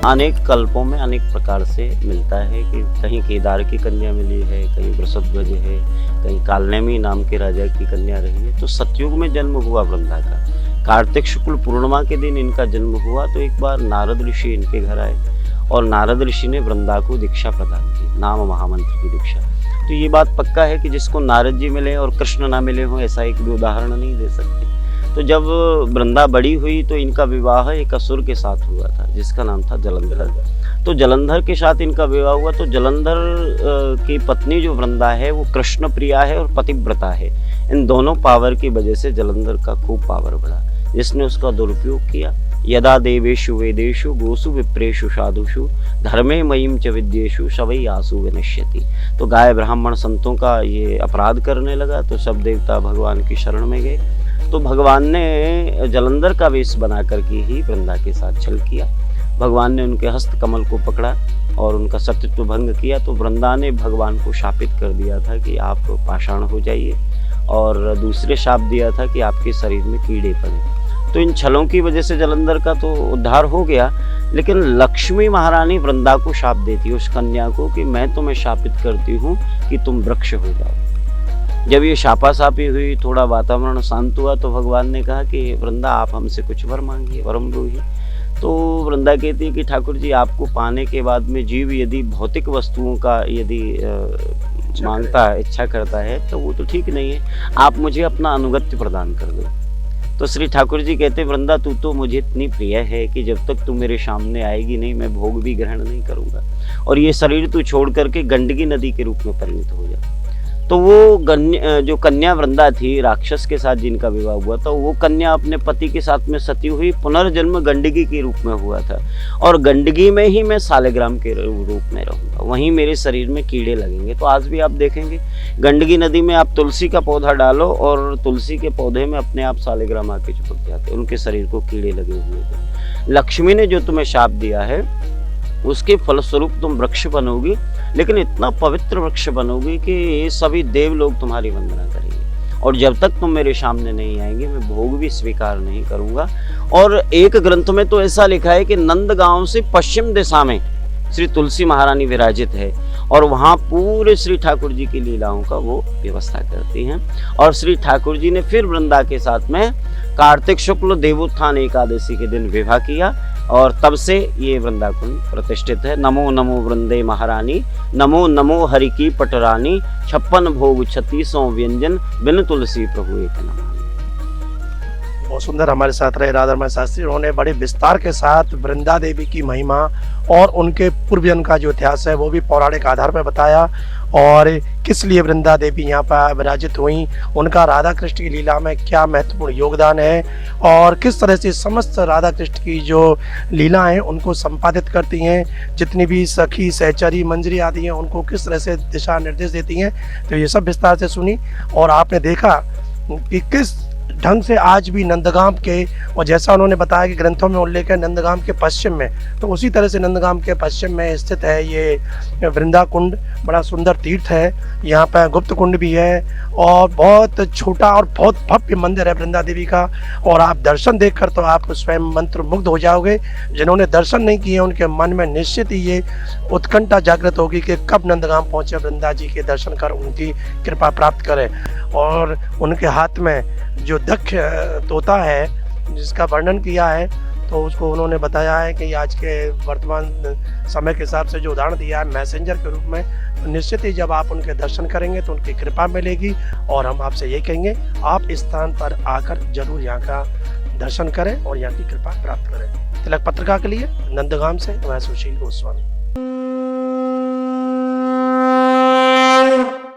अनेक कल्पों में अनेक प्रकार से मिलता है कि कहीं केदार की कन्या मिली है, कहीं वृषध्वज है, कहीं कालनेमी नाम के राजा की कन्या रही है। तो सतयुग में जन्म हुआ वृंदा का। कार्तिक शुक्ल पूर्णिमा के दिन इनका जन्म हुआ। तो एक बार नारद ऋषि इनके घर आए और नारद ऋषि ने वृंदा को दीक्षा प्रदान की, नाम महामंत्र की दीक्षा। तो ये बात पक्का है कि जिसको नारद जी मिले और कृष्ण ना मिले हों, ऐसा एक भी उदाहरण नहीं दे सकते। तो जब वृंदा बड़ी हुई तो इनका विवाह एक असुर के साथ हुआ था जिसका नाम था जलंधर। तो जलंधर के साथ इनका विवाह हुआ। तो जलंधर की पत्नी जो वृंदा है वो कृष्ण प्रिया है और पतिव्रता है। इन दोनों पावर की वजह से जलंधर का खूब पावर बढ़ा, जिसने उसका दुरुपयोग किया। यदा देवेषु वेदेषु गोसु विप्रेषु साधुषु धर्मे मयीम च विद्येषु शवै आसु विनश्यति। तो गाय ब्राह्मण संतों का ये अपराध करने लगा तो सब देवता भगवान की शरण में गए। तो भगवान ने जलंधर का वेश बना करके ही वृंदा के साथ छल किया। भगवान ने उनके हस्त कमल को पकड़ा और उनका सत्यत्व भंग किया। तो वृंदा ने भगवान को शापित कर दिया था कि आप पाषाण हो जाइए, और दूसरे शाप दिया था कि आपके शरीर में कीड़े पड़े। तो इन छलों की वजह से जलंधर का तो उद्धार हो गया, लेकिन लक्ष्मी महारानी वृंदा को शाप देती है उस कन्या को कि मैं तुम्हें शापित करती हूँ कि तुम वृक्ष हो जाओ। जब ये शापाशापी हुई, थोड़ा वातावरण शांत हुआ, तो भगवान ने कहा कि वृंदा आप हमसे कुछ वर मांगिए, वरम लोही। तो वृंदा कहती है कि ठाकुर जी, आपको पाने के बाद में जीव यदि भौतिक वस्तुओं का यदि मांगता है, इच्छा करता है, तो वो तो ठीक नहीं है। आप मुझे अपना अनुगत्य प्रदान कर दो। तो श्री ठाकुर जी कहते, वृंदा तू तो मुझे इतनी प्रिय है कि जब तक तू मेरे सामने आएगी नहीं, मैं भोग भी ग्रहण नहीं करूंगा, और ये शरीर तू छोड़ करके गंडकी नदी के रूप में परिणत हो जा। तो वो जो कन्या वृंदा थी, राक्षस के साथ जिनका विवाह हुआ था, वो कन्या अपने पति के साथ में सती हुई पुनर्जन्म गंडकी के रूप में हुआ था, और गंडकी में ही मैं सालिग्राम के रूप में रहूंगा, वहीं मेरे शरीर में कीड़े लगेंगे। तो आज भी आप देखेंगे गंडकी नदी में आप तुलसी का पौधा डालो और तुलसी के पौधे में अपने आप सालिग्राम आके चिपक जाते, उनके शरीर को कीड़े लगे हुए थे। लक्ष्मी ने जो तुम्हें शाप दिया है उसके फलस्वरूप तुम वृक्ष बनोगी, लेकिन इतना पवित्र वृक्ष बनोगी कि सभी देव लोग तुम्हारी वंदना करेंगे, और जब तक तुम मेरे सामने नहीं आएंगे मैं भोग भी स्वीकार नहीं करूंगा। और एक ग्रंथ में तो ऐसा लिखा है कि नंदगांव से पश्चिम दिशा में श्री तुलसी महारानी विराजित है, और वहाँ पूरे श्री ठाकुर जी की लीलाओं का वो व्यवस्था करती हैं। और श्री ठाकुर जी ने फिर वृंदा के साथ में कार्तिक शुक्ल देवोत्थान एकादशी के दिन विवाह किया, और तब से ये वृंदा कुंड प्रतिष्ठित है। नमो नमो वृंदे महारानी, नमो नमो हरि की पटरानी, 56 भोग 36 व्यंजन, बिन तुलसी प्रभु एक नमामि। बहुत सुंदर हमारे साथ रहे राधारमण शास्त्री। उन्होंने बड़े विस्तार के साथ वृंदा देवी की महिमा और उनके पूर्वजन्म का जो इतिहास है वो भी पौराणिक आधार पर बताया, और किस लिए वृंदा देवी यहाँ पर विराजित हुई, उनका राधा कृष्ण की लीला में क्या महत्वपूर्ण योगदान है, और किस तरह से समस्त राधा कृष्ण की जो लीला हैं उनको संपादित करती हैं, जितनी भी सखी सहचरी मंजरी आदि हैं उनको किस तरह से दिशा निर्देश देती हैं। तो ये सब विस्तार से सुनी, और आपने देखा कि किस ढंग से आज भी नंदगाम के, और जैसा उन्होंने बताया कि ग्रंथों में उल्लेख है नंदगाम के पश्चिम में, तो उसी तरह से नंदगाम के पश्चिम में स्थित है ये वृंदा कुंड। बड़ा सुंदर तीर्थ है, यहाँ पर गुप्त कुंड भी है, और बहुत छोटा और बहुत भव्य मंदिर है वृंदा देवी का, और आप दर्शन देखकर तो आप स्वयं मंत्र मुग्ध हो जाओगे। जिन्होंने दर्शन नहीं किए उनके मन में निश्चित ही ये उत्कंठा जागृत होगी कि कब नंदगाम पहुँचे, वृंदा जी के दर्शन कर उनकी कृपा प्राप्त करें। और उनके हाथ में जो दक्ष तोता है जिसका वर्णन किया है, तो उसको उन्होंने बताया है कि आज के वर्तमान समय के हिसाब से जो उदाहरण दिया है मैसेंजर के रूप में, तो निश्चित ही जब आप उनके दर्शन करेंगे तो उनकी कृपा मिलेगी। और हम आपसे ये कहेंगे आप इस स्थान पर आकर जरूर यहाँ का दर्शन करें और यहाँ की कृपा प्राप्त करें। तिलक पत्रिका के लिए नंदगाम से मैं सुशील गोस्वामी।